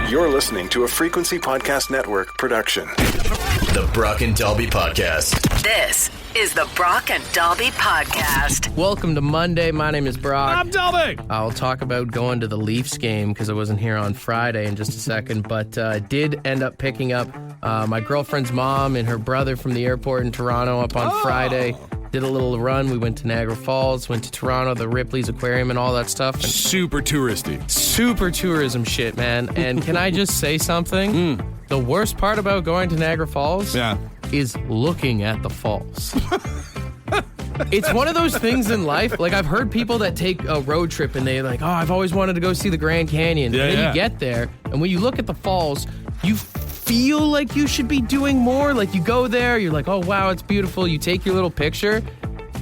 You're listening to a Frequency Podcast Network production. The Brock and Dalby Podcast. This is the Brock and Dalby Podcast. Welcome to Monday. My name is Brock. I'm Dalby. I'll talk about going to the Leafs game because I wasn't here on Friday in just a second, but I did end up picking up my girlfriend's mom and her brother from the airport in Toronto up on Friday. Did a little run. We went to Niagara Falls, went to Toronto, the Ripley's Aquarium and all that stuff. And super touristy. super tourism shit, man. And can I just say something? The worst part about going to Niagara Falls is looking at the falls. It's one of those things in life. Like, I've heard people that take a road trip and they're like, oh, I've always wanted to go see the Grand Canyon. And then you get there, and when you look at the falls, you feel like you should be doing more. Like, you go there, you're like, oh, wow, it's beautiful. You take your little picture,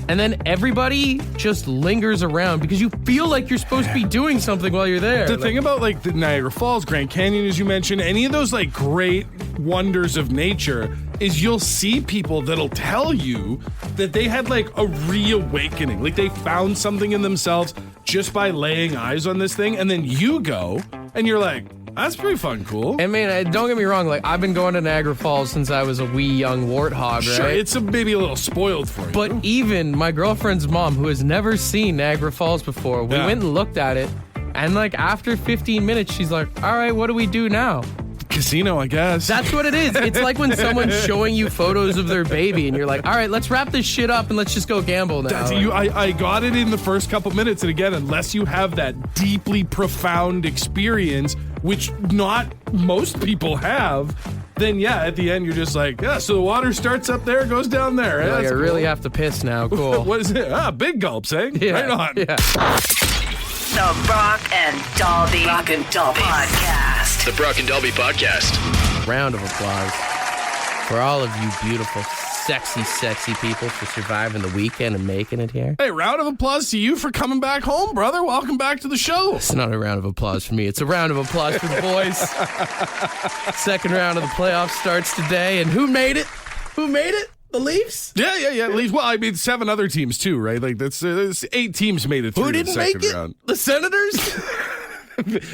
and then everybody just lingers around because you feel like you're supposed to be doing something while you're there. The thing about, like, the Niagara Falls, Grand Canyon, as you mentioned, any of those, like, great wonders of nature is you'll see people that'll tell you that they had, like, a reawakening. Like, they found something in themselves just by laying eyes on this thing, and then you go, and you're like, that's pretty fucking cool. I mean, don't get me wrong. Like, I've been going to Niagara Falls since I was a wee young warthog, right? Sure, it's maybe a little spoiled for you. But even my girlfriend's mom, who has never seen Niagara Falls before, we went and looked at it, and like after 15 minutes, she's like, all right, what do we do now? Casino, I guess. That's what it is. It's like when someone's showing you photos of their baby, and you're like, all right, let's wrap this shit up and let's just go gamble now. I got it in the first couple minutes, and again, unless you have that deeply profound experience, which not most people have, then at the end you're just like, so the water starts up there, goes down there. Like, I really have to piss now. Cool. What is it? Big gulps, eh? Yeah, right on. Yeah. The Brock and Dalby Podcast. The Brock and Dalby Podcast. Round of applause for all of you beautiful, sexy people for surviving the weekend and making it here. Hey, round of applause to you for coming back home, brother. Welcome back to the show. It's not a round of applause for me. It's a round of applause for the boys. Second round of the playoffs starts today, and who made it? Who made it? The Leafs? Yeah. Leafs. Well, I mean, 7 other teams too, right? Like that's 8 teams made it through. Who didn't the make second it? round. The Senators?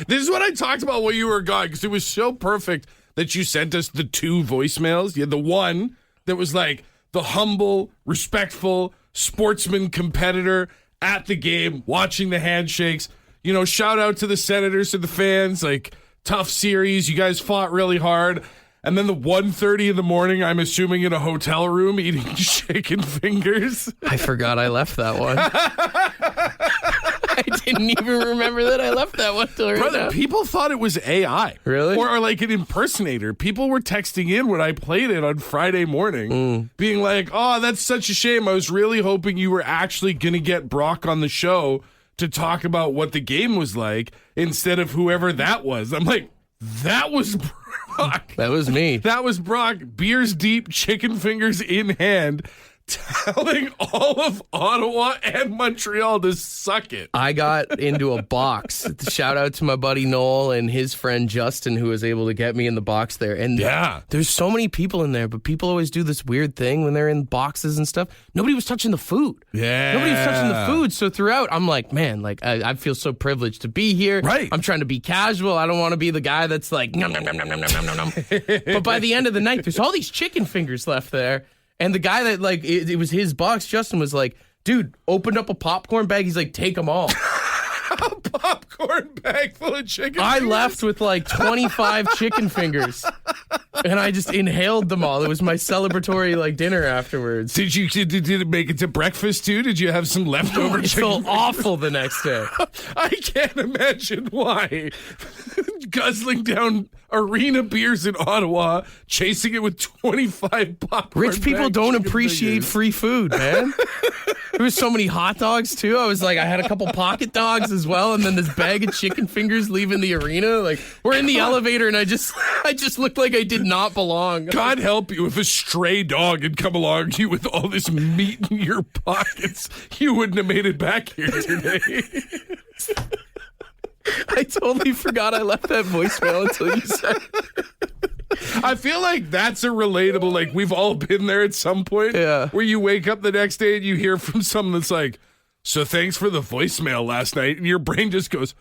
This is what I talked about while you were gone, because it was so perfect that you sent us the 2 voicemails. You had the one that was like the humble, respectful sportsman competitor at the game, watching the handshakes. You know, shout out to the Senators, to the fans. Like, tough series. You guys fought really hard. And then the 1:30 in the morning, I'm assuming in a hotel room eating chicken fingers. I forgot I left that one. I didn't even remember that I left that one till right Brother, now. people thought it was AI. Really? Or like an impersonator. People were texting in when I played it on Friday morning, being like, oh, that's such a shame. I was really hoping you were actually going to get Brock on the show to talk about what the game was like instead of whoever that was. I'm like, that was Brock. That was me. That was Brock, beers deep, chicken fingers in hand, telling all of Ottawa and Montreal to suck it. I got into a box. Shout out to my buddy Noel and his friend Justin, who was able to get me in the box there. And there's so many people in there, but people always do this weird thing when they're in boxes and stuff. Nobody was touching the food. Yeah. Nobody was touching the food. So throughout, I'm like, man, like I feel so privileged to be here. Right. I'm trying to be casual. I don't want to be the guy that's like, nom, nom, nom, nom, nom, nom, nom, nom. But by the end of the night, there's all these chicken fingers left there. And the guy that, like, it was his box, Justin, was like, dude, opened up a popcorn bag. He's like, take them all. A popcorn bag full of chicken I fingers? left with like 25 chicken fingers. And I just inhaled them all. It was my celebratory, like, dinner afterwards. Did it make it to breakfast, too? Did you have some leftover It chicken felt fingers? awful the next day. I can't imagine why. Guzzling down arena beers in Ottawa, chasing it with 25 popcorn Rich people bag don't chicken appreciate fingers. free food, man. There was so many hot dogs, too. I was like, I had a couple pocket dogs as well, and then this bag of chicken fingers leaving the arena. Like, we're in the elevator, and I just looked like I did not belong. God help you if a stray dog had come along to you with all this meat in your pockets. You wouldn't have made it back here today. I totally forgot I left that voicemail until you said it. I feel like that's a relatable, like, we've all been there at some point. Yeah. Where you wake up the next day and you hear from someone that's like, so thanks for the voicemail last night. And your brain just goes,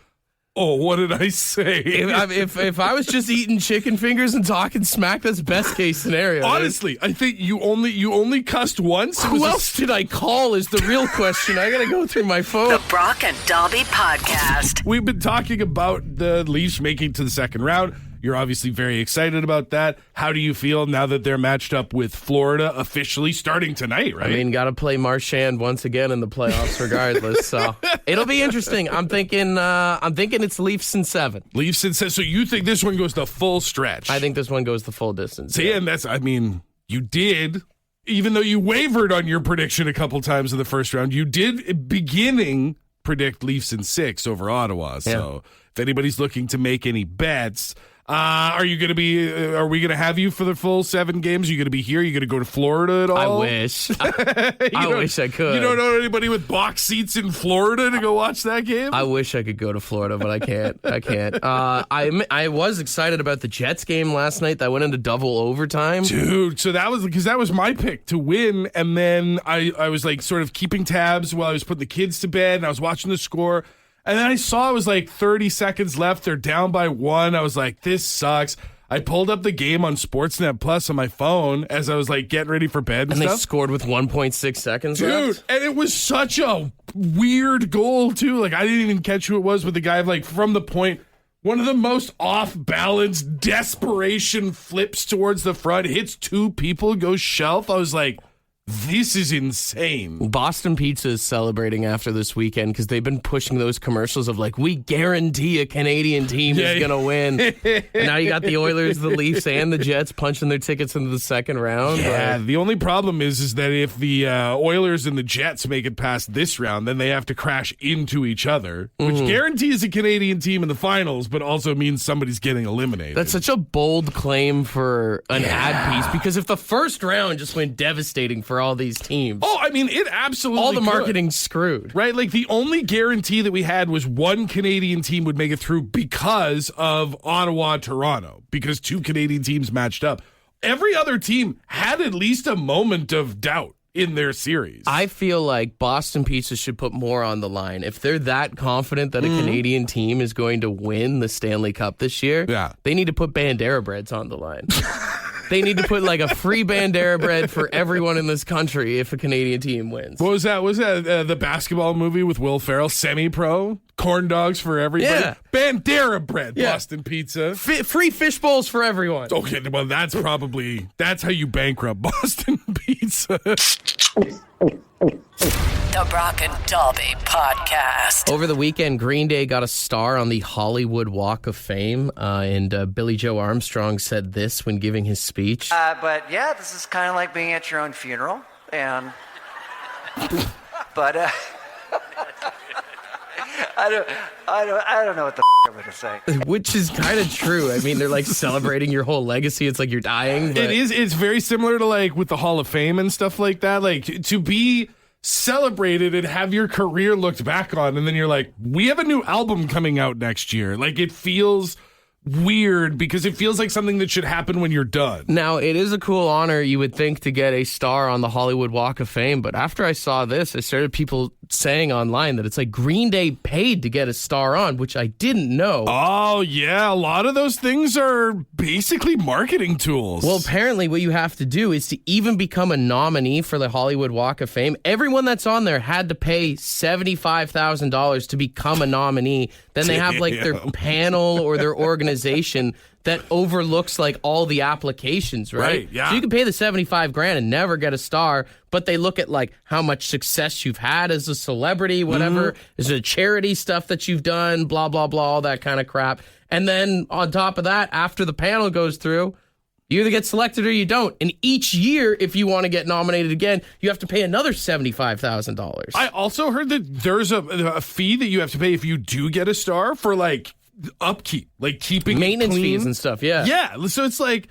Oh, what did I say? If I was just eating chicken fingers and talking smack, that's best case scenario. Honestly, I think you only cussed once. Who else did I call is the real question. I gotta go through my phone. The Brock and Dalby Podcast. We've been talking about the Leafs making it to the second round. You're obviously very excited about that. How do you feel now that they're matched up with Florida officially starting tonight, right? I mean, got to play Marchand once again in the playoffs regardless. So it'll be interesting. I'm thinking it's Leafs in 7. Leafs in 7. So you think this one goes the full stretch? I think this one goes the full distance. See, and you did, even though you wavered on your prediction a couple times in the first round, you did beginning predict Leafs in 6 over Ottawa. So if anybody's looking to make any bets, are we going to have you for the full 7 games? Are you going to be here? Are you going to go to Florida at all? I wish. I wish I could. You don't know anybody with box seats in Florida to go watch that game? I wish I could go to Florida, but I can't. I was excited about the Jets game last night that went into double overtime. Dude, so that was my pick to win, and then I was like sort of keeping tabs while I was putting the kids to bed, and I was watching the score. And then I saw it was like 30 seconds left. They're down by 1. I was like, this sucks. I pulled up the game on Sportsnet Plus on my phone as I was like getting ready for bed and stuff. They scored with 1.6 seconds Dude, left. and it was such a weird goal too. Like I didn't even catch who it was, but the guy like from the point, one of the most off-balance desperation flips towards the front, hits 2 people, goes shelf. I was like, this is insane. Boston Pizza is celebrating after this weekend because they've been pushing those commercials of like, we guarantee a Canadian team is going to win. And now you got the Oilers, the Leafs, and the Jets punching their tickets into the second round. Yeah, the only problem is that if the Oilers and the Jets make it past this round, then they have to crash into each other, which guarantees a Canadian team in the finals, but also means somebody's getting eliminated. That's such a bold claim for an ad piece because if the first round just went devastating for all these teams. Oh, I mean, it absolutely all the could. marketing's screwed. Right? Like, the only guarantee that we had was one Canadian team would make it through because of Ottawa-Toronto, because 2 Canadian teams matched up. Every other team had at least a moment of doubt in their series. I feel like Boston Pizza should put more on the line. If they're that confident that a Canadian team is going to win the Stanley Cup this year, they need to put Bandera breads on the line. They need to put like a free Bandera bread for everyone in this country if a Canadian team wins. What was that? Was that the basketball movie with Will Ferrell? Semi-pro? Corn dogs for everybody? Yeah. Bandera bread, Boston Pizza. Free fish bowls for everyone. Okay, well, that's how you bankrupt Boston Pizza. The Brock and Dalby Podcast. Over the weekend, Green Day got a star on the Hollywood Walk of Fame, and Billy Joe Armstrong said this when giving his speech. But yeah, this is kind of like being at your own funeral, and but I don't know what the I'm going to say. Which is kind of true. I mean, they're like celebrating your whole legacy. It's like you're dying. But... It is. It's very similar to like with the Hall of Fame and stuff like that. Like to be celebrated and have your career looked back on, and then you're like, we have a new album coming out next year. Like it feels weird because it feels like something that should happen when you're done. Now, it is a cool honor, you would think, to get a star on the Hollywood Walk of Fame, but after I saw this, I started people saying online that it's like Green Day paid to get a star on, which I didn't know. Oh, yeah, a lot of those things are basically marketing tools. Well, apparently what you have to do is to even become a nominee for the Hollywood Walk of Fame, everyone that's on there had to pay $75,000 to become a nominee. Then they have like their panel or their organization that overlooks like all the applications, right? Yeah. So you can pay the $75,000 and never get a star, but they look at like how much success you've had as a celebrity, whatever. Is it charity stuff that you've done, blah, blah, blah, all that kind of crap. And then on top of that, after the panel goes through, you either get selected or you don't. And each year, if you want to get nominated again, you have to pay another $75,000. I also heard that there's a fee that you have to pay if you do get a star for like upkeep, like keeping maintenance it clean. fees and stuff. Yeah. Yeah. So it's like,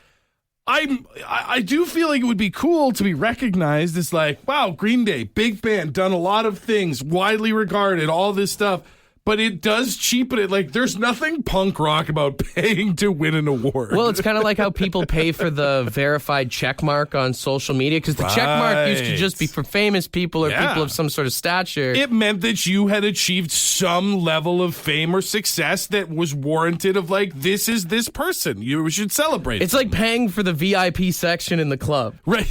I do feel like it would be cool to be recognized as like, wow, Green Day, big band, done a lot of things, widely regarded, all this stuff. but it does cheapen it. Like, there's nothing punk rock about paying to win an award. Well, it's kind of like how people pay for the verified check mark on social media, because the check mark used to just be for famous people or people of some sort of stature. It meant that you had achieved some level of fame or success that was warranted of, like, this is this person. You should celebrate. It's like paying for the VIP section in the club. Right.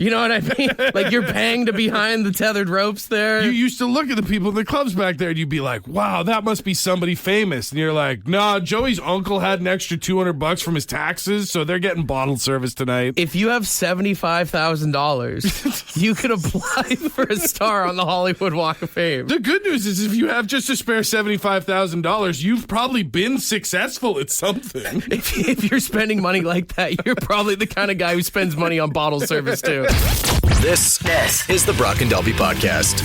You know what I mean? Like, you're paying to behind the tethered ropes there. You used to look at the people in the clubs back there and you'd be like, wow, that must be somebody famous. And you're like, nah, Joey's uncle had an extra $200 from his taxes, so they're getting bottled service tonight. If you have $75,000, you could apply for a star on the Hollywood Walk of Fame. The good news is if you have just a spare $75,000, you've probably been successful at something. If you're spending money like that, you're probably the kind of guy who spends money on bottle service, too. This is the Brock and Dalby Podcast.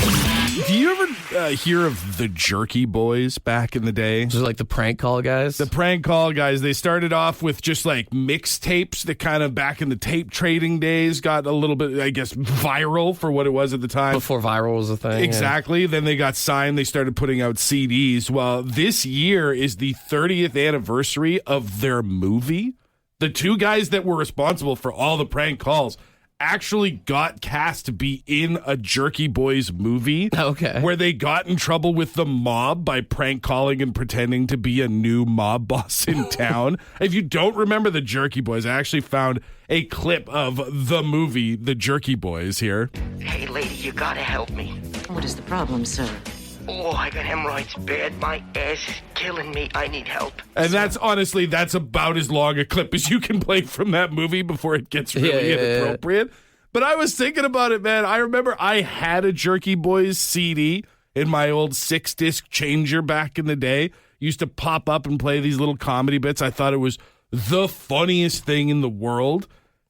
Do you ever hear of the Jerky Boys back in the day? Those are like the prank call guys? The prank call guys. They started off with just like mixtapes that kind of back in the tape trading days got a little bit, I guess, viral for what it was at the time. Before viral was a thing. Exactly. Yeah. Then they got signed. They started putting out CDs. Well, this year is the 30th anniversary of their movie. The two guys that were responsible for all the prank calls actually got cast to be in a Jerky Boys movie. Okay. Where they got in trouble with the mob by prank calling and pretending to be a new mob boss in town. If you don't remember the Jerky Boys, I actually found a clip of the movie, The Jerky Boys, here. Hey, lady, you gotta help me. What is the problem, sir? Oh, I got hemorrhoids bad. My ass is killing me. I need help. And that's about as long a clip as you can play from that movie before it gets really inappropriate. But I was thinking about it, man. I remember I had a Jerky Boys CD in my old 6-disc changer back in the day. Used to pop up and play these little comedy bits. I thought it was the funniest thing in the world.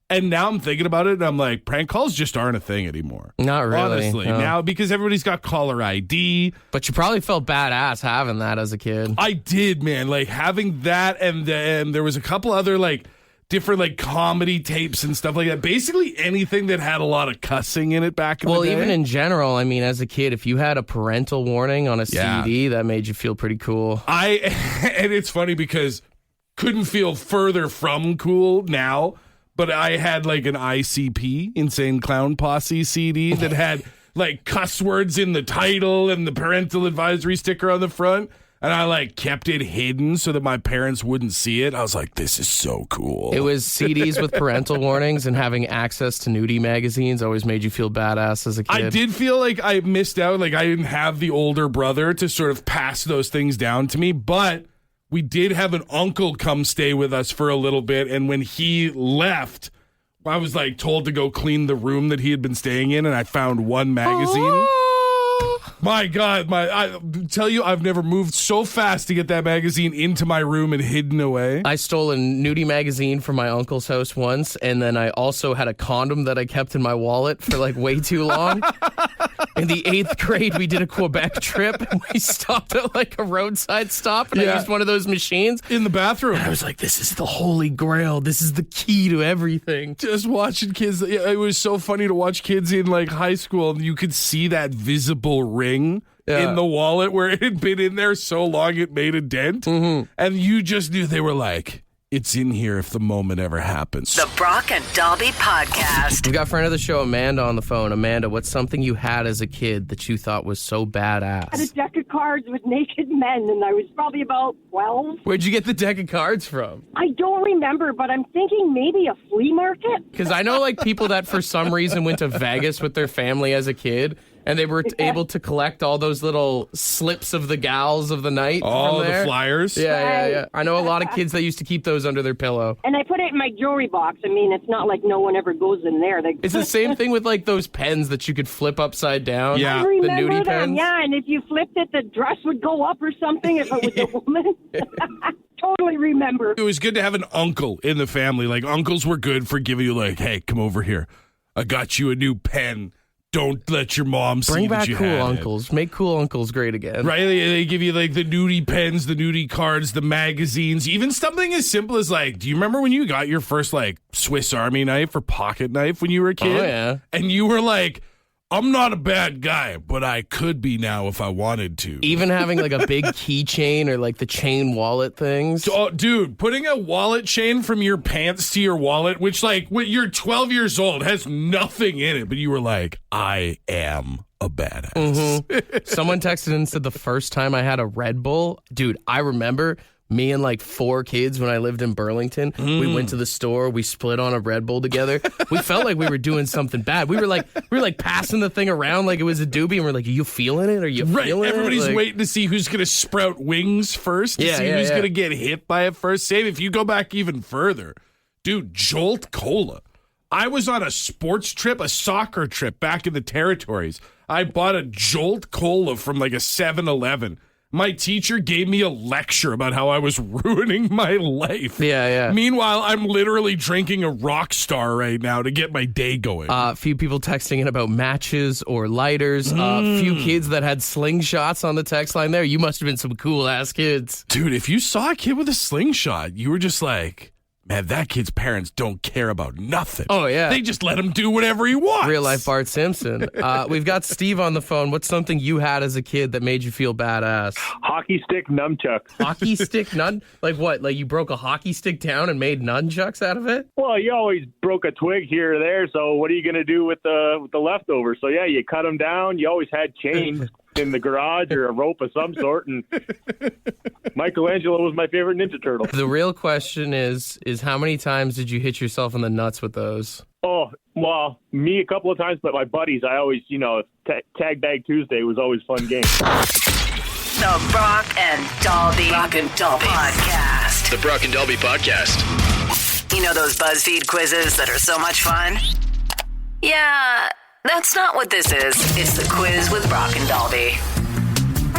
And now I'm thinking about it, and I'm like, prank calls just aren't a thing anymore. Not really. Honestly. No. Now, because everybody's got caller ID. But you probably felt badass having that as a kid. I did, man. Like, having that, and there was a couple other, like, different, like, comedy tapes and stuff like that. Basically anything that had a lot of cussing in it back in the day. Well, even in general, I mean, as a kid, if you had a parental warning on a CD, that made you feel pretty cool. And it's funny because couldn't feel further from cool now. But I had like an ICP, Insane Clown Posse CD that had like cuss words in the title and the parental advisory sticker on the front. And I like kept it hidden so that my parents wouldn't see it. I was like, this is so cool. It was CDs with parental warnings, and having access to nudie magazines always made you feel badass as a kid. I did feel like I missed out. Like I didn't have the older brother to sort of pass those things down to me. But we did have an uncle come stay with us for a little bit, and when he left, I was like told to go clean the room that he had been staying in, and I found one magazine. My God, I tell you, I've never moved so fast to get that magazine into my room and hidden away. I stole a nudie magazine from my uncle's house once, and then I also had a condom that I kept in my wallet for like way too long. In the 8th grade, we did a Quebec trip, and we stopped at like a roadside stop, and I used one of those machines. In the bathroom. And I was like, this is the holy grail. This is the key to everything. Just watching kids. It was so funny to watch kids in like high school, and you could see that visible ring in the wallet where it had been in there so long it made a dent. Mm-hmm. And you just knew they were like, it's in here if the moment ever happens. The Brock and Dalby Podcast. We got friend of the show, Amanda, on the phone. Amanda, what's something you had as a kid that you thought was so badass? I had a deck of cards with naked men, and I was probably about 12. Where'd you get the deck of cards from? I don't remember, but I'm thinking maybe a flea market. Because I know like people that for some reason went to Vegas with their family as a kid, and they were able to collect all those little slips of the gals of the night. Oh, from there. The flyers? Yeah. I know a lot of kids that used to keep those under their pillow. And I put it in my jewelry box. I mean, it's not like no one ever goes in there. It's the same thing with like those pens that you could flip upside down. Yeah. I remember the nudie them. pens. Yeah, and if you flipped it, the dress would go up or something if it was a woman. Totally remember. It was good to have an uncle in the family. Like, uncles were good for giving you like, hey, come over here. I got you a new pen. Don't let your mom see Bring that back you cool had uncles. Make cool uncles great again. Right? They give you like the nudie pens, the nudie cards, the magazines, even something as simple as like, do you remember when you got your first like Swiss Army knife or pocket knife when you were a kid? Oh, yeah. And you were like I'm not a bad guy, but I could be now if I wanted to. Even having like a big keychain or like the chain wallet things. Oh, dude, putting a wallet chain from your pants to your wallet, which like when you're 12 years old, has nothing in it, but you were like, I am a badass. Someone texted and said the first time I had a Red Bull, dude, I remember me and like 4 kids when I lived in Burlington. We went to the store. We split on a Red Bull together. We felt like we were doing something bad. We were like passing the thing around like it was a doobie, and we're like, "Are you feeling it? Are you feeling it?" Everybody's Like, waiting to see who's going to sprout wings first. To see who's going to get hit by it first. Same if you go back even further, dude. Jolt Cola. I was on a sports trip, a soccer trip back in the territories. I bought a Jolt Cola from like a 7-Eleven. My teacher gave me a lecture about how I was ruining my life. Yeah. Meanwhile, I'm literally drinking a rock star right now to get my day going. A few people texting in about matches or lighters. A few kids that had slingshots on the text line there. You must have been some cool-ass kids. Dude, if you saw a kid with a slingshot, you were just like, man, that kid's parents don't care about nothing. Oh, yeah. They just let him do whatever he wants. Real life Bart Simpson. We've got Steve on the phone. What's something you had as a kid that made you feel badass? Hockey stick nunchucks. Hockey stick Like what? Like you broke a hockey stick down and made nunchucks out of it? Well, you always broke a twig here or there, so what are you going to do with the leftovers? So, yeah, you cut them down. You always had chains in the garage or a rope of some sort, and Michelangelo was my favorite Ninja Turtle. The real question is how many times did you hit yourself in the nuts with those? Oh, well, me a couple of times, but my buddies, I always, Tag Bag Tuesday was always a fun game. The Brock and Dalby Podcast. The Brock and Dalby Podcast. You know those BuzzFeed quizzes that are so much fun? Yeah, that's not what this is. It's the quiz with Brock and Dalby.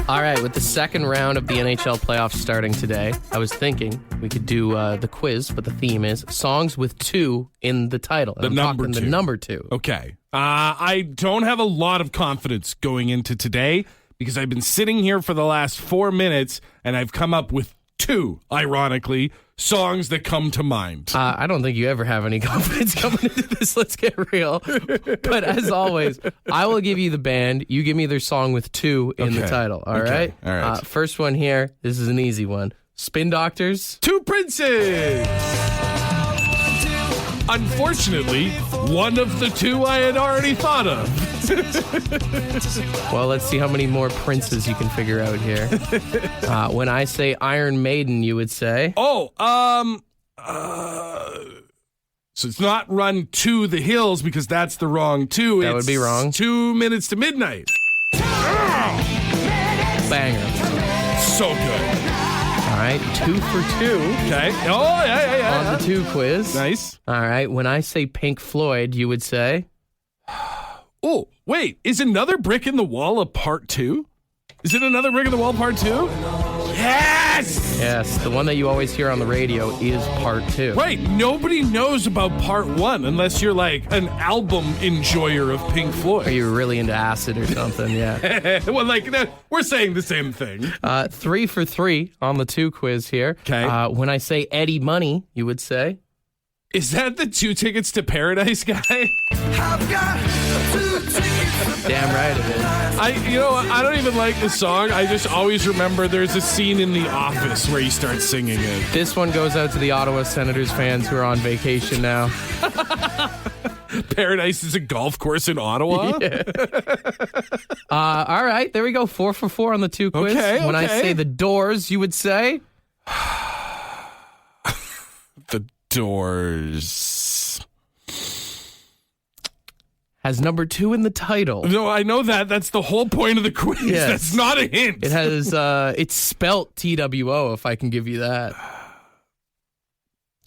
All right, with the second round of the NHL playoffs starting today, I was thinking we could do the quiz, but the theme is songs with 2 in the title. The number 2. The number 2. Okay. I don't have a lot of confidence going into today because I've been sitting here for the last 4 minutes and I've come up with 2, ironically, songs that come to mind. I don't think you ever have any confidence coming into this. Let's get real. But as always, I will give you the band. You give me their song with 2 in the title. All right? All right. First one here. This is an easy one. Spin Doctors. 2 Princes. Unfortunately, one of the 2 I had already thought of. Well, let's see how many more Princes you can figure out here. When I say Iron Maiden, you would say? So it's not Run to the Hills because that's the wrong 2. That would be wrong. 2 Minutes to Midnight. Banger. So good. All right, 2 for 2. Okay. Oh, yeah. On the 2 quiz. Nice. All right, when I say Pink Floyd, you would say? Oh, wait. Is Another Brick in the Wall a part 2? Is it Another Brick in the Wall part 2? Yes! Yes, the one that you always hear on the radio is part 2. Right. Nobody knows about part 1 unless you're like an album enjoyer of Pink Floyd. Or you're really into acid or something, yeah. Well, we're saying the same thing. 3 for 3 on the 2 quiz here. Okay. When I say Eddie Money, you would say? Is that the 2 Tickets to Paradise guy? I've got 2 tickets. Damn right it is. I don't even like the song. I just always remember there's a scene in The Office where he starts singing it. This one goes out to the Ottawa Senators fans who are on vacation now. Paradise is a golf course in Ottawa? Yeah. All right, there we go. 4 for 4 on the 2 quiz. Okay. When I say The Doors, you would say? The Doors. Has number 2 in the title. No, I know that. That's the whole point of the quiz. Yes. That's not a hint. It has, it's spelt TWO, if I can give you that.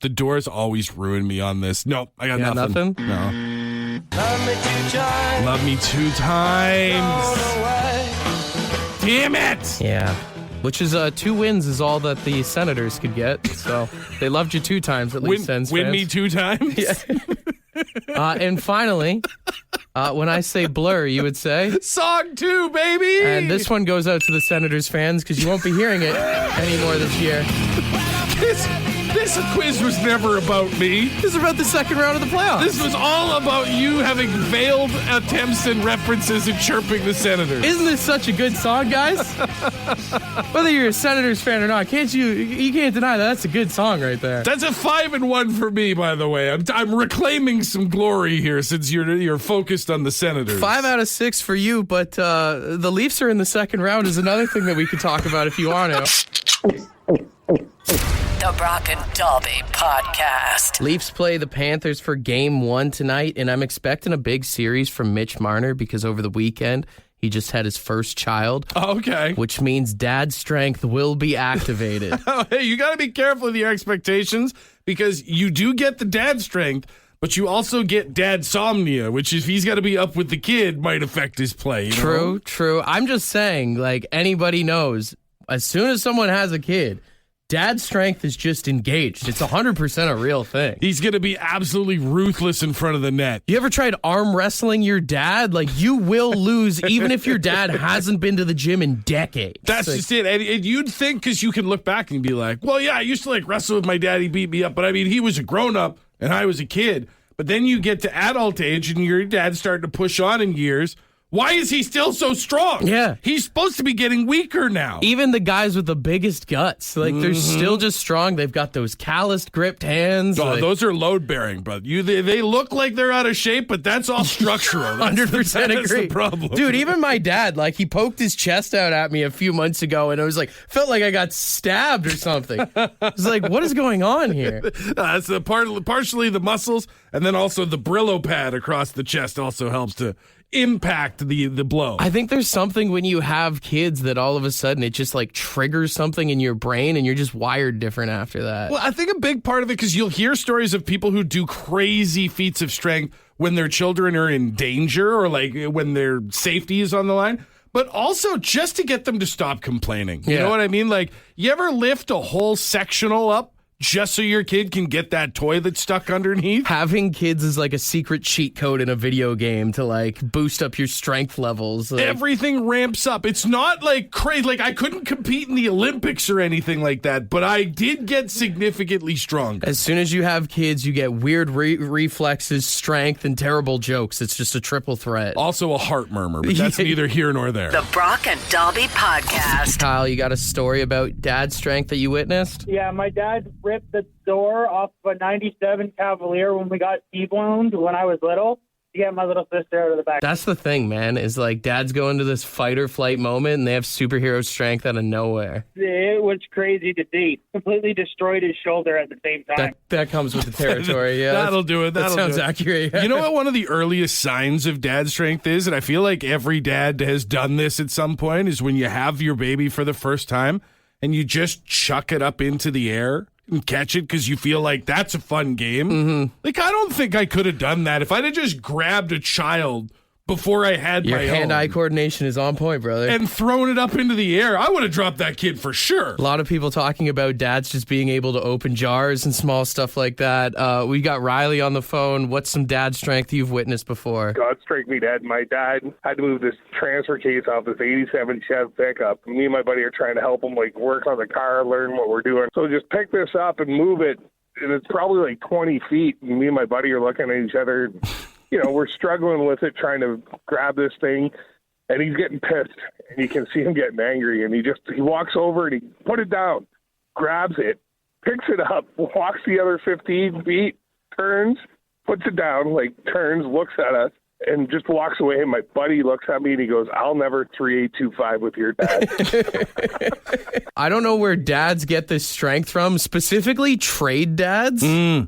The Doors always ruin me on this. No, I got nothing. No. Love me 2 times. Damn it. Yeah. Which is 2 wins is all that the Senators could get. So they loved you 2 times at least. Win me 2 times? Yeah. And finally, when I say Blur, you would say? Song 2, baby! And this one goes out to the Senators fans because you won't be hearing it anymore this year. This quiz was never about me. This is about the second round of the playoffs. This was all about you having veiled attempts and references and chirping the Senators. Isn't this such a good song, guys? Whether you're a Senators fan or not, you can't deny that. That's a good song right there. That's a 5-1 for me, by the way. I'm reclaiming some glory here since you're focused on the Senators. 5 out of 6 for you, but the Leafs are in the second round is another thing that we could talk about if you want to. The Brock and Dalby Podcast. Leafs play the Panthers for Game 1 tonight, and I'm expecting a big series from Mitch Marner because over the weekend, he just had his first child. Okay. Which means dad strength will be activated. Hey, you got to be careful with your expectations because you do get the dad strength, but you also get dadsomnia, which if he's got to be up with the kid might affect his play. True. I'm just saying, like, anybody knows, as soon as someone has a kid, dad's strength is just engaged. It's 100% a real thing. He's going to be absolutely ruthless in front of the net. You ever tried arm wrestling your dad? Like, you will lose even if your dad hasn't been to the gym in decades. That's just it. And you'd think because you can look back and be like, well, yeah, I used to like wrestle with my dad. He beat me up. But I mean, he was a grown-up and I was a kid. But then you get to adult age and your dad's starting to push on in years. Why is he still so strong? Yeah. He's supposed to be getting weaker now. Even the guys with the biggest guts, like, they're still just strong. They've got those calloused, gripped hands. Oh, those are load-bearing, but they look like they're out of shape, but that's all structural. 100% agree. That's the problem. Dude, even my dad, like, he poked his chest out at me a few months ago, and I was like, felt like I got stabbed or something. I was like, what is going on here? That's partially the muscles, and then also the Brillo pad across the chest also helps to impact the blow. I think there's something when you have kids that all of a sudden it just like triggers something in your brain and you're just wired different after that. Well, I think a big part of it, because you'll hear stories of people who do crazy feats of strength when their children are in danger or like when their safety is on the line, but also just to get them to stop complaining. You know what I mean? Like, you ever lift a whole sectional up just so your kid can get that toy that's stuck underneath? Having kids is like a secret cheat code in a video game to like boost up your strength levels. Like, everything ramps up. It's not like crazy. Like, I couldn't compete in the Olympics or anything like that, but I did get significantly stronger. As soon as you have kids, you get weird reflexes, strength, and terrible jokes. It's just a triple threat. Also a heart murmur, but that's neither here nor there. The Brock and Dalby Podcast. Kyle, you got a story about dad's strength that you witnessed? Yeah, my dad ripped the door off of a 97 Cavalier when we got T-boned when I was little to get my little sister out of the back. That's the thing, man, is like dads go into this fight or flight moment and they have superhero strength out of nowhere. It was crazy to see. Completely destroyed his shoulder at the same time. That comes with the territory, yeah. That'll do it. That sounds accurate. Yeah. You know what one of the earliest signs of dad strength is? And I feel like every dad has done this at some point, is when you have your baby for the first time and you just chuck it up into the air and catch it because you feel like that's a fun game. Mm-hmm. Like, I don't think I could have done that if I'd have just grabbed a child before I had your my hand-eye coordination is on point, brother. And thrown it up into the air. I would have dropped that kid for sure. A lot of people talking about dads just being able to open jars and small stuff like that. We got Riley on the phone. What's some dad strength you've witnessed before? God strike me, Dad. My dad had to move this transfer case off this 87 Chev pickup. Me and my buddy are trying to help him, like, work on the car, learn what we're doing. So just pick this up and move it. And it's probably like 20 feet. And me and my buddy are looking at each other. You know, we're struggling with it, trying to grab this thing, and he's getting pissed, and you can see him getting angry, and he walks over and he put it down, grabs it, picks it up, walks the other 15 feet, turns, puts it down, like turns, looks at us, and just walks away. And my buddy looks at me and he goes, "I'll never 3825 with your dad." I don't know where dads get this strength from, specifically trade dads.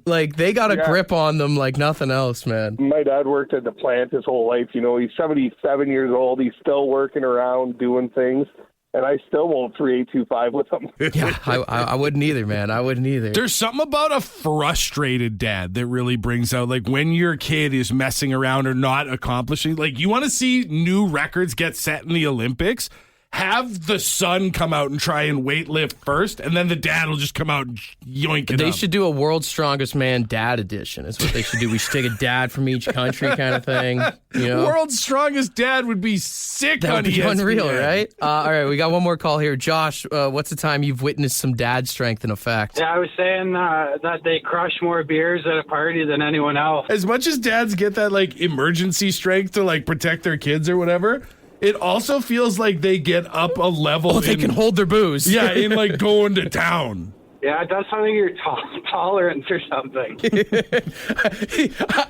Like, they got a grip on them like nothing else, man. My dad worked at the plant his whole life. You know, he's 77 years old. He's still working around doing things. And I still won't 3825 with him. Yeah, I wouldn't either, man. I wouldn't either. There's something about a frustrated dad that really brings out, like, when your kid is messing around or not accomplishing. Like, you want to see new records get set in the Olympics? have the son come out and try and weightlift first, and then the dad will just come out and yoink it They up. should do a World's Strongest Man dad edition is what they should do. We should take a dad from each country kind of thing. You know? World's Strongest Dad would be sick That on would be ESPN. unreal, right? All right, we got one more call here. Josh, what's the time you've witnessed some dad strength in effect? Yeah, I was saying that they crush more beers at a party than anyone else. As much as dads get that like emergency strength to like protect their kids or whatever, it also feels like they get up a level. Oh, they can hold their booze. Yeah, in like going to town. Yeah, it does something to your tolerance or something.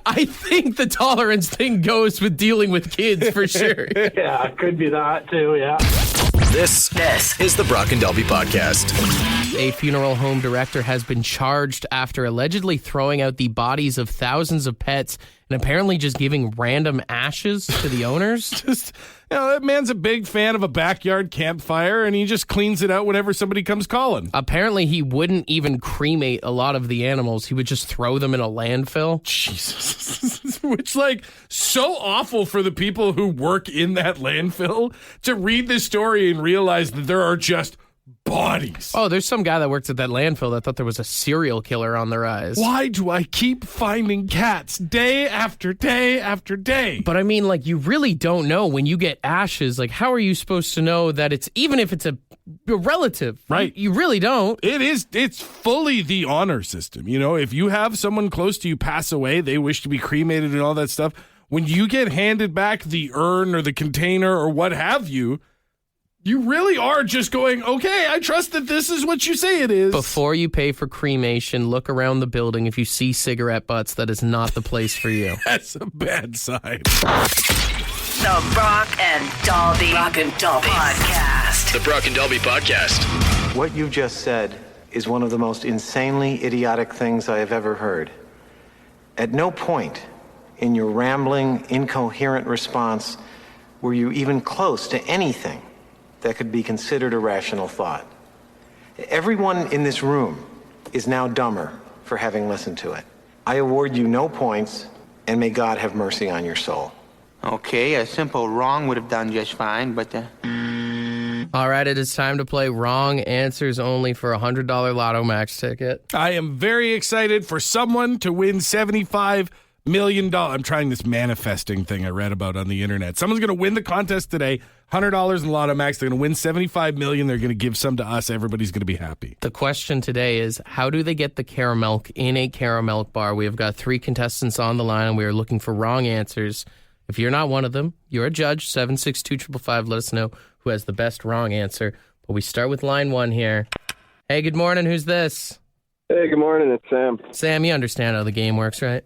I think the tolerance thing goes with dealing with kids for sure. Yeah, it could be that too, yeah. This is the Brock and Dalby Podcast. A funeral home director has been charged after allegedly throwing out the bodies of thousands of pets and apparently just giving random ashes to the owners. That man's a big fan of a backyard campfire, and he just cleans it out whenever somebody comes calling. Apparently, he wouldn't even cremate a lot of the animals. He would just throw them in a landfill. Jesus. Which, like, so awful for the people who work in that landfill to read this story and realize that there are just bodies. Oh, there's some guy that works at that landfill that thought there was a serial killer on the rise. Why do I keep finding cats day after day after day? But I mean, like, you really don't know when you get ashes. Like, how are you supposed to know that it's, even if it's a relative, right? You really don't. It's fully the honor system. You know, if you have someone close to you pass away, they wish to be cremated and all that stuff. When you get handed back the urn or the container or what have you, you really are just going, okay, I trust that this is what you say it is. Before you pay for cremation, look around the building. If you see cigarette butts, that is not the place for you. That's a bad sign. The Brock and Dalby Podcast. The Brock and Dalby Podcast. What you just said is one of the most insanely idiotic things I have ever heard. At no point in your rambling, incoherent response were you even close to anything that could be considered a rational thought. Everyone in this room is now dumber for having listened to it. I award you no points, and may God have mercy on your soul. Okay, a simple wrong would have done just fine, but... All right, it is time to play Wrong Answers Only for a $100 Lotto Max ticket. I am very excited for someone to win $75 million. I'm trying this manifesting thing I read about on the internet. Someone's going to win the contest today, $100 in Lotto Max. They're going to win $75 million. They're going to give some to us. Everybody's going to be happy. The question today is, how do they get the caramel in a caramel bar? We have got 3 contestants on the line, and we are looking for wrong answers. If you're not one of them, you're a judge. 762-555. Let us know who has the best wrong answer. But we start with line 1 here. Hey, good morning. Who's this? Hey, good morning. It's Sam. Sam, you understand how the game works, right?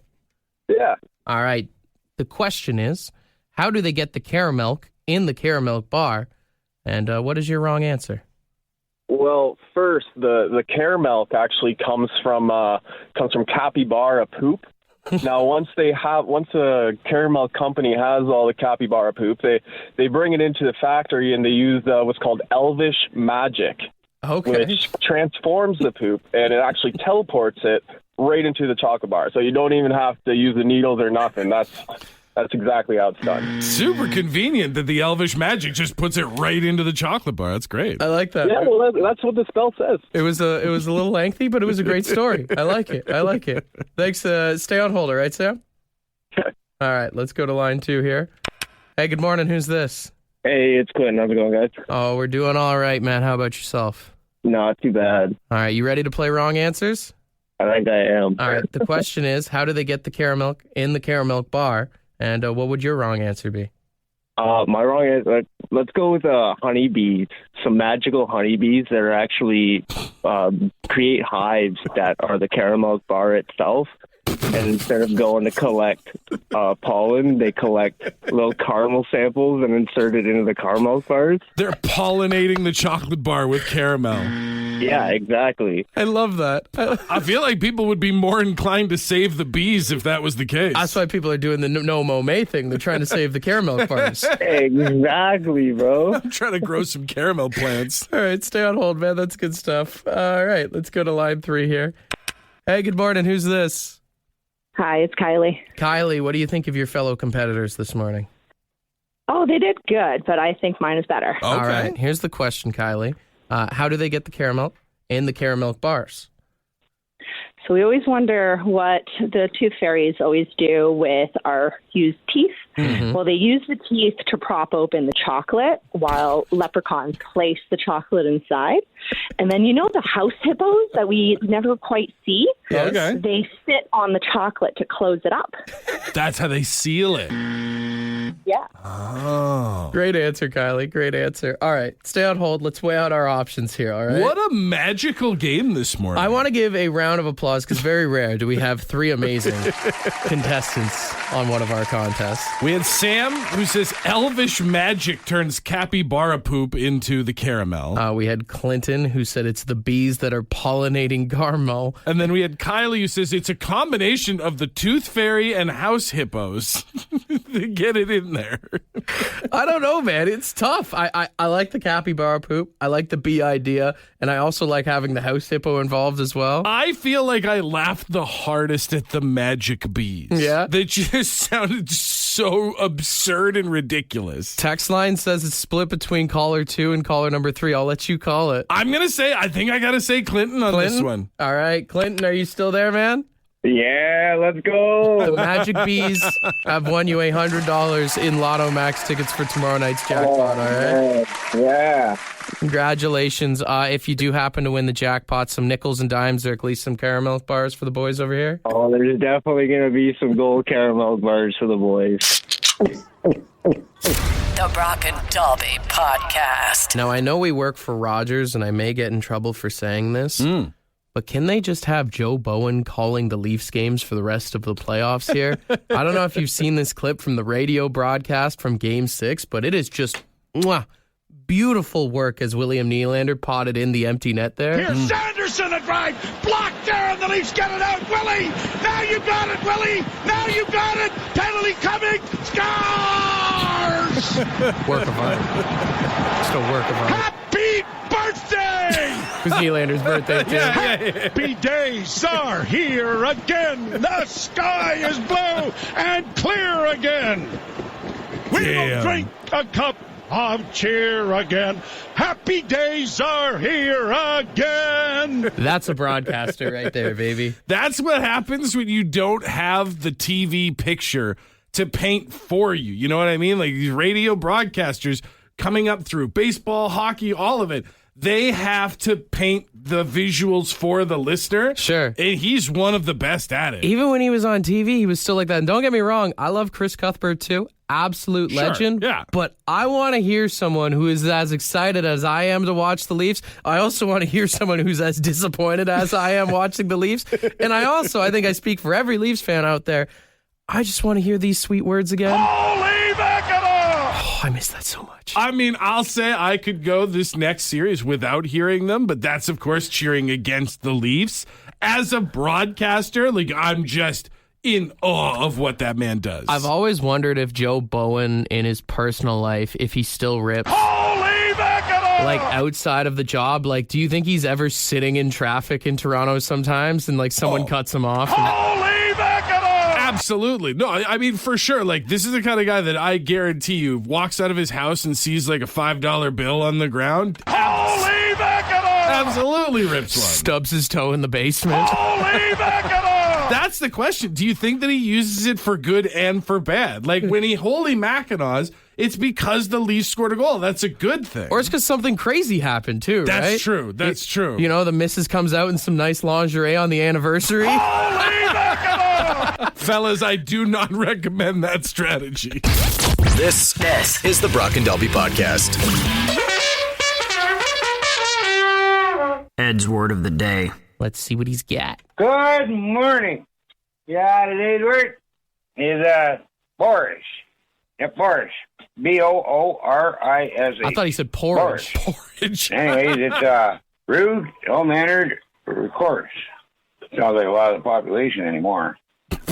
Yeah. All right. The question is, how do they get the caramel in the caramel bar? And what is your wrong answer? Well, first, the caramel actually comes from capybara poop. Now, once a caramel company has all the capybara poop, they bring it into the factory and they use what's called elvish magic, which transforms the poop and it actually teleports it right into the chocolate bar. So you don't even have to use the needles or nothing. That's exactly how it's done. Super convenient that the elvish magic just puts it right into the chocolate bar. That's great. I like that. Yeah, well, that's what the spell says. It was a little lengthy, but it was a great story. I like it. Thanks. Stay on hold, all right, Sam? Okay. All right, let's go to line 2 here. Hey, good morning. Who's this? Hey, it's Quinn. How's it going, guys? Oh, we're doing all right, man. How about yourself? Not too bad. All right, you ready to play wrong answers? I think I am. All right, the question is, how do they get the caramel in the caramel bar? And what would your wrong answer be? My wrong answer, let's go with honeybees. Some magical honeybees that are actually create hives that are the caramel bar itself. And instead of going to collect pollen, they collect little caramel samples and insert it into the caramel bars. They're pollinating the chocolate bar with caramel. Yeah, exactly. I love that. I feel like people would be more inclined to save the bees if that was the case. That's why people are doing the no mow May thing. They're trying to save the caramel bars. Exactly, bro. I'm trying to grow some caramel plants. All right, stay on hold, man. That's good stuff. All right, let's go to line 3 here. Hey, good morning. Who's this? Hi, it's Kylie. Kylie, what do you think of your fellow competitors this morning? Oh, they did good, but I think mine is better. All right. Here's the question, Kylie. How do they get the caramel in the caramel bars? So we always wonder what the tooth fairies always do with our used teeth. Mm-hmm. Well, they use the teeth to prop open the chocolate while leprechauns place the chocolate inside. And then the house hippos that we never quite see? Yes. Okay. They sit on the chocolate to close it up. That's how they seal it. Yeah. Oh. Great answer, Kylie. Great answer. All right. Stay on hold. Let's weigh out our options here, all right? What a magical game this morning. I want to give a round of applause because very rare do we have three amazing contestants on one of our contests. We had Sam, who says elvish magic turns capybara poop into the caramel. We had Clinton, who said it's the bees that are pollinating caramel. And then we had Kylie, who says it's a combination of the tooth fairy and house hippos. They get it in there. I don't know, man. It's tough. I like the capybara poop. I like the bee idea. And I also like having the house hippo involved as well. I feel like I laughed the hardest at the magic bees. Yeah? They just sounded so absurd and ridiculous. Text line says it's split between caller 2 and caller number 3. I'll let you call it. I think I got to say Clinton on this one. All right. Clinton, are you still there, man? Yeah, let's go. The Magic Bees have won you $100 in Lotto Max tickets for tomorrow night's jackpot, all right? Yeah. Congratulations. If you do happen to win the jackpot, some nickels and dimes or at least some caramel bars for the boys over here. Oh, there's definitely going to be some gold caramel bars for the boys. The Brock and Dalby Podcast. Now, I know we work for Rogers, and I may get in trouble for saying this, but can they just have Joe Bowen calling the Leafs games for the rest of the playoffs here? I don't know if you've seen this clip from the radio broadcast from Game 6, but it is just beautiful work as William Nylander potted in the empty net there. Here's Sanderson, a drive, blocked there, and the Leafs get it out. Willie, now you got it, Willie, now you got it. Penalty coming, scores! Work of art. Just a work of art. Happy birthday! It was Nylander's birthday, too. Happy days are here again. The sky is blue and clear again. We will drink a cup of cheer again. Happy days are here again. That's a broadcaster right there, baby. That's what happens when you don't have the TV picture to paint for you. You know what I mean? Like these radio broadcasters coming up through baseball, hockey, all of it. They have to paint the visuals for the listener. Sure. And he's one of the best at it. Even when he was on TV, he was still like that. And don't get me wrong, I love Chris Cuthbert too. Absolute legend. Yeah. But I want to hear someone who is as excited as I am to watch the Leafs. I also want to hear someone who's as disappointed as I am watching the Leafs. And I think I speak for every Leafs fan out there. I just want to hear these sweet words again. Holy mackerel! Oh, I miss that so much. I mean, I'll say I could go this next series without hearing them, but that's, of course, cheering against the Leafs. As a broadcaster, I'm just in awe of what that man does. I've always wondered if Joe Bowen in his personal life, if he still rips. Holy mackerel! Outside of the job, do you think he's ever sitting in traffic in Toronto sometimes and someone cuts him off? Holy mackerel! Absolutely. No, I mean, for sure. This is the kind of guy that I guarantee you walks out of his house and sees a $5 bill on the ground. Holy mackerel! Absolutely rips one. Stubs his toe in the basement. Holy mackerel! That's the question. Do you think that he uses it for good and for bad? When he holy Mackinaws, it's because the Leafs scored a goal. That's a good thing. Or it's because something crazy happened, too, right? That's true. That's true. The missus comes out in some nice lingerie on the anniversary. Holy mackerel! Fellas, I do not recommend that strategy. This is the Brock and Dalby Podcast. Ed's word of the day. Let's see what he's got. Good morning. Yeah, today's word is boorish. Yeah, boorish. B-O-O-R-I-S-H. I thought he said porridge. Porridge. Anyways, it's rude, ill-mannered, coarse. Sounds like a lot of the population anymore.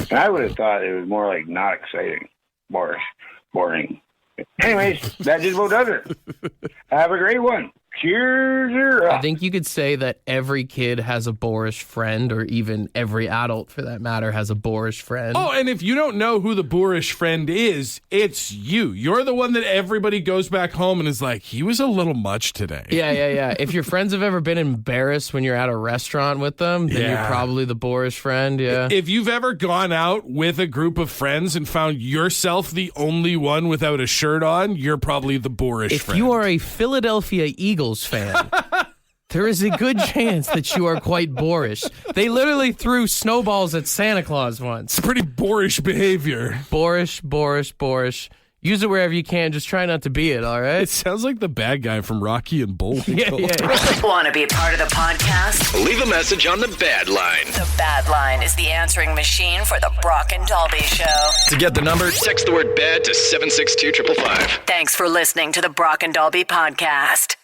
And I would have thought it was more like not exciting. Boorish. Boring. Anyways, that just about does it. Have a great one. Cheers her up. I think you could say that every kid has a boorish friend, or even every adult, for that matter, has a boorish friend. Oh, and if you don't know who the boorish friend is, it's you. You're the one that everybody goes back home and is like, he was a little much today. Yeah. If your friends have ever been embarrassed when you're at a restaurant with them, then you're probably the boorish friend, yeah. If you've ever gone out with a group of friends and found yourself the only one without a shirt on, you're probably the boorish friend. If you are a Philadelphia Eagles fan, there is a good chance that you are quite boorish. They literally threw snowballs at Santa Claus once. It's pretty boorish behavior. Boorish. Use it wherever you can. Just try not to be it, all right? It sounds like the bad guy from Rocky and Bullwinkle. Yeah. Want to be a part of the podcast? Leave a message on the Bad Line. The Bad Line is the answering machine for the Brock and Dalby Show. To get the number, text the word BAD to 762-555. Thanks for listening to the Brock and Dalby podcast.